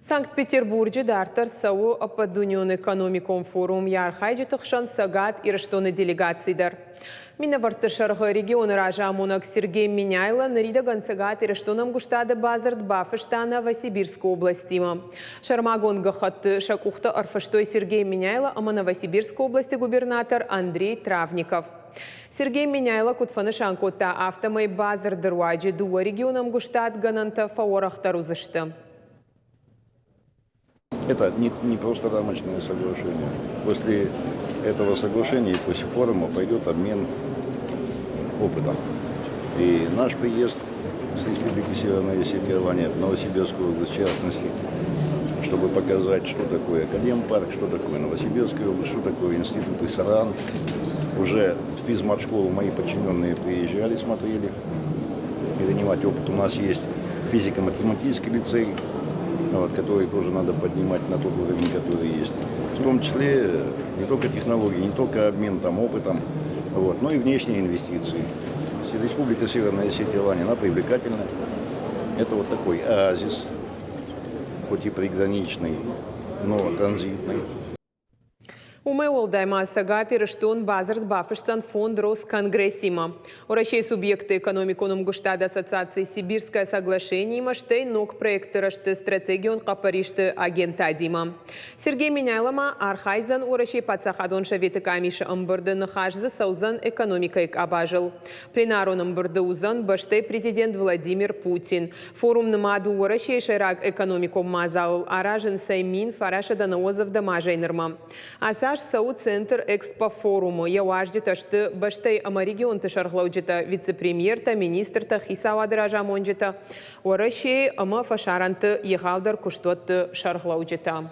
Санкт-Петербурге дартар сау ападунион экономикон форум ярхайджи тахшан сагат ирштоны делегацидар. Мина вартышарғы регионы ражамунак Сергей Миняйло нарида гансагат ирштоном гуштады базард Бафыштана Новосибирской области. Шармагон гахатты шакухта арфаштой Сергей Миняйло ама Новосибирской области губернатор Андрей Травников. Сергей Миняйло кутфаны шанкотта автомой базар дырваджи дуа регионам гуштад гананта фаорахтару зашты. Это не просто рамочное соглашение. После этого соглашения и после форума пойдет обмен опытом. И наш приезд с Республики Северная Осетия в Новосибирскую область, в частности, чтобы показать, что такое Академпарк, что такое Новосибирская область, что такое институт ИСАРАН. Уже в физмат-школу мои подчиненные приезжали, смотрели, перенимать опыт. У нас есть физико-математический лицей, который тоже надо поднимать на тот уровень, который есть. В том числе не только технологии, не только обмен опытом, но и внешние инвестиции. Республика Северная Осетия, она привлекательна. Это вот такой оазис, хоть и приграничный, но транзитный. Умеол дайма сагат ирштон базард Бафыштан фонд Росконгрессима. Уращей субъекты экономиконом гуштада ассоциации Сибирское соглашение маштей ног проекты рашты стратегион капаришты агента Дима. Сергей Миняйлома архайзан уращей пацахадон шавиты камиша амбырды нахажзы саузан экономикайк абажил. Пленарон амбырды узан баштей президент Владимир Путин. Форум намаду уращей шайрак экономиком мазал аражен саймин фараша данаозов дамажайнырма. Сау центр экспо-форуму. Я важдит, что баштай амаригион тышарглауджита вице-премьер-та, министр-та, хисавады ражамонджита. Орашей ама фашаранты ехалдар куштот шарглауджита.